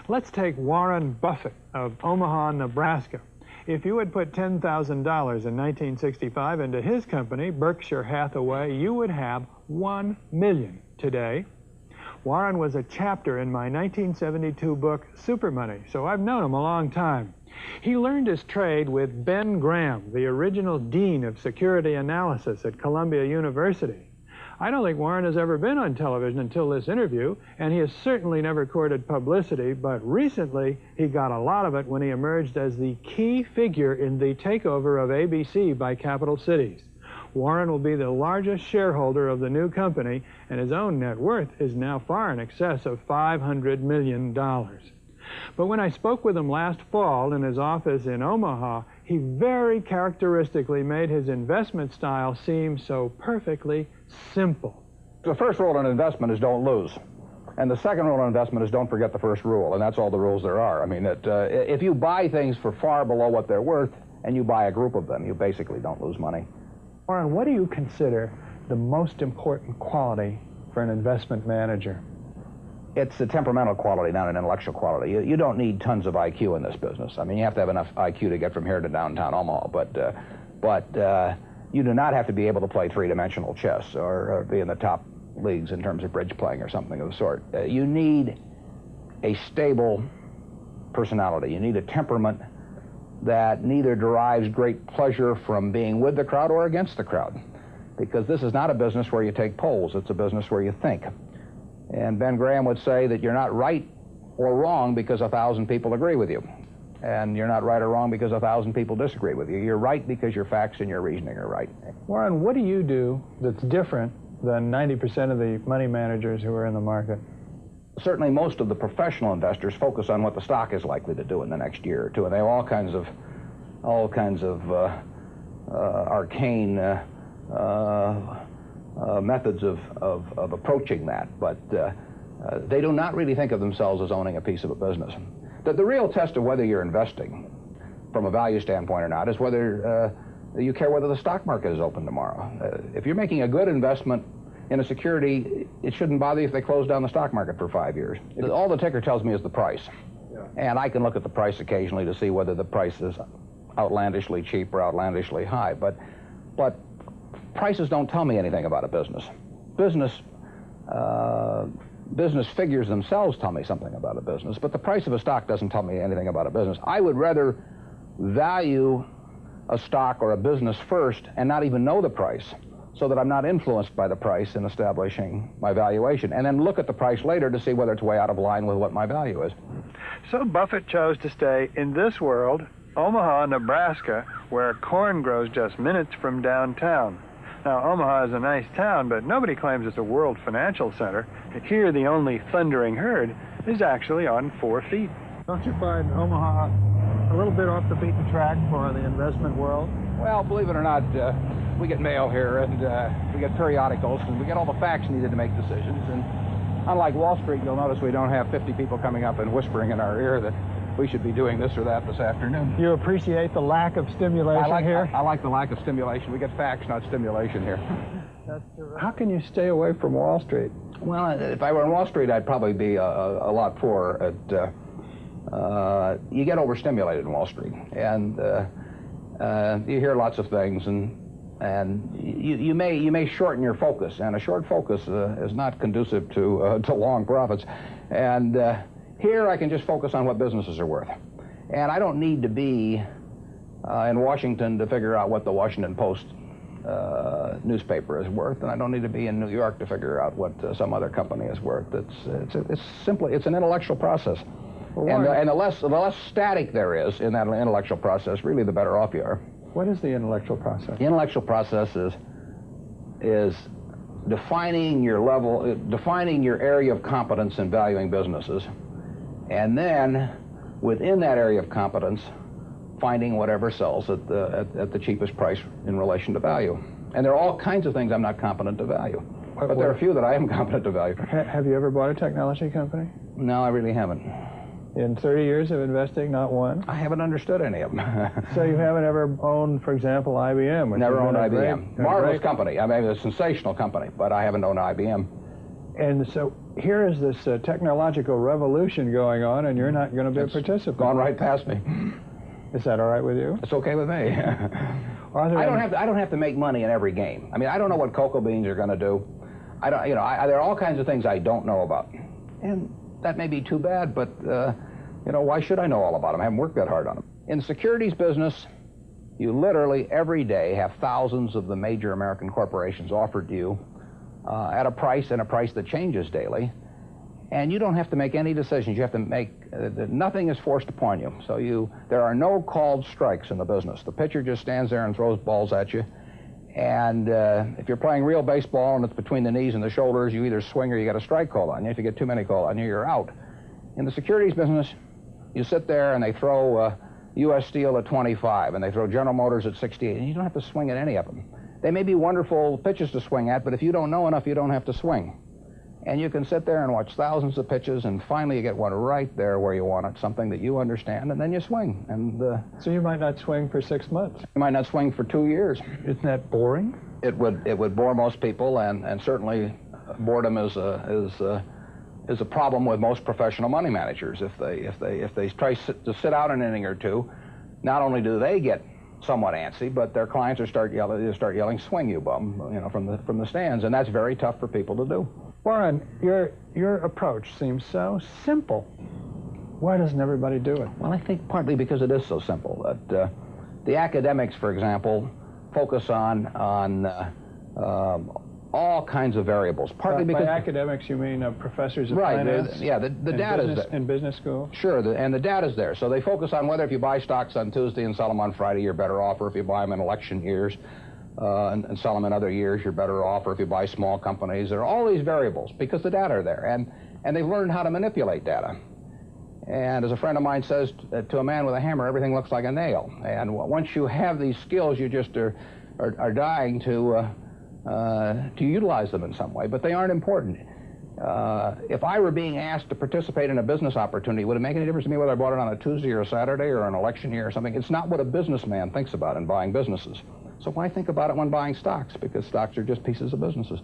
Let's take Warren Buffett of Omaha, Nebraska. If you would put $10,000 in 1965 into his company, Berkshire Hathaway, you would have $1 million today. Warren was a chapter in my 1972 book, Super Money, so I've known him a long time. He learned his trade with Ben Graham, the original dean of security analysis at Columbia University. I don't think Warren has ever been on television until this interview, and he has certainly never courted publicity, but recently he got a lot of it when he emerged as the key figure in the takeover of ABC by Capital Cities. Warren will be the largest shareholder of the new company, and his own net worth is now far in excess of $500 million. But when I spoke with him last fall in his office in Omaha, he very characteristically made his investment style seem so perfectly simple. The first rule in investment is don't lose. And the second rule in investment is don't forget the first rule, and that's all the rules there are. I mean, if you buy things for far below what they're worth and you buy a group of them, you basically don't lose money. Warren, what do you consider the most important quality for an investment manager? It's a temperamental quality, not an intellectual quality. You don't need tons of IQ in this business. I mean, you have to have enough IQ to get from here to downtown Omaha, but you do not have to be able to play three-dimensional chess or be in the top leagues in terms of bridge playing or something of the sort. You need a stable personality. You need a temperament that neither derives great pleasure from being with the crowd or against the crowd, because this is not a business where you take polls. It's a business where you think. And Ben Graham would say that you're not right or wrong because 1,000 people agree with you. And you're not right or wrong because 1,000 people disagree with you. You're right because your facts and your reasoning are right. Warren, what do you do that's different than 90% of the money managers who are in the market? Certainly most of the professional investors focus on what the stock is likely to do in the next year or two, and they have all kinds of arcane methods of approaching that, but they do not really think of themselves as owning a piece of a business. The real test of whether you're investing from a value standpoint or not is whether you care whether the stock market is open tomorrow. If you're making a good investment in a security, it shouldn't bother you if they close down the stock market for 5 years. All the ticker tells me is the price. Yeah. And I can look at the price occasionally to see whether the price is outlandishly cheap or outlandishly high, but prices don't tell me anything about a business. Business figures themselves tell me something about a business, but the price of a stock doesn't tell me anything about a business. I would rather value a stock or a business first and not even know the price, so that I'm not influenced by the price in establishing my valuation, and then look at the price later to see whether it's way out of line with what my value is. So Buffett chose to stay in this world, Omaha, Nebraska, where corn grows just minutes from downtown. Now, Omaha is a nice town, but nobody claims it's a world financial center. Here, the only thundering herd is actually on 4 feet. Don't you find Omaha a little bit off the beaten track for the investment world? Well, believe it or not, we get mail here, and we get periodicals, and we get all the facts needed to make decisions. And unlike Wall Street, you'll notice we don't have 50 people coming up and whispering in our ear that we should be doing this or that this afternoon. You appreciate the lack of stimulation here? I like the lack of stimulation. We get facts, not stimulation here. How can you stay away from Wall Street? Well, if I were on Wall Street, I'd probably be a lot poorer. You get overstimulated in Wall Street, and you hear lots of things, and you may shorten your focus, and a short focus is not conducive to long profits. And here I can just focus on what businesses are worth, and I don't need to be in Washington to figure out what the Washington Post newspaper is worth, and I don't need to be in New York to figure out what some other company is worth. It's an intellectual process. Well, and the less static there is in that intellectual process, really the better off you are. What is the intellectual process? The intellectual process is defining your area of competence in valuing businesses, and then within that area of competence, finding whatever sells at the cheapest price in relation to value. And there are all kinds of things I'm not competent to value, but there are a few that I am competent to value. Have you ever bought a technology company? No, I really haven't. In 30 years of investing, not one? I haven't understood any of them. So you haven't ever owned, for example, IBM? Never owned IBM. Marvelous company. I mean, a sensational company, but I haven't owned IBM. And so here is this technological revolution going on, and you're not going to be a participant. Gone right past me. Is that all right with you? It's okay with me. I don't have to make money in every game. I mean, I don't know what cocoa beans are going to do. There are all kinds of things I don't know about, and that may be too bad. But why should I know all about them? I haven't worked that hard on them. In the securities business, you literally every day have thousands of the major American corporations offered to you at a price that changes daily. And you don't have to make any decisions. You have to make, nothing is forced upon you. So there are no called strikes in the business. The pitcher just stands there and throws balls at you. And if you're playing real baseball and it's between the knees and the shoulders, you either swing or you get a strike called on you. If you get too many called on you, you're out. In the securities business, you sit there and they throw U.S. Steel at 25 and they throw General Motors at 68, and you don't have to swing at any of them. They may be wonderful pitches to swing at, but if you don't know enough, you don't have to swing. And you can sit there and watch thousands of pitches, and finally you get one right there where you want it, something that you understand, and then you swing. And so you might not swing for 6 months. You might not swing for 2 years. Isn't that boring? It would bore most people, and certainly boredom is a problem with most professional money managers. If they try to sit out an inning or two, not only do they get somewhat antsy, but their clients start yelling, "Swing, you bum!" from the stands, and that's very tough for people to do. Warren, your approach seems so simple. Why doesn't everybody do it? Well, I think partly because it is so simple. That the academics, for example, focus on all kinds of variables. Partly because by academics you mean professors of right, finance? Yeah, the data's there. In business school? Sure, and the data's there. So they focus on whether if you buy stocks on Tuesday and sell them on Friday, you're better off, or if you buy them in election years and sell them in other years, you're better off, or if you buy small companies. There are all these variables because the data are there, and they've learned how to manipulate data. And as a friend of mine says, to a man with a hammer, everything looks like a nail. And once you have these skills, you just are dying to utilize them in some way, but they aren't important. If I were being asked to participate in a business opportunity, would it make any difference to me whether I bought it on a Tuesday or a Saturday or an election year or something? It's not what a businessman thinks about in buying businesses. So why think about it when buying stocks? Because stocks are just pieces of businesses.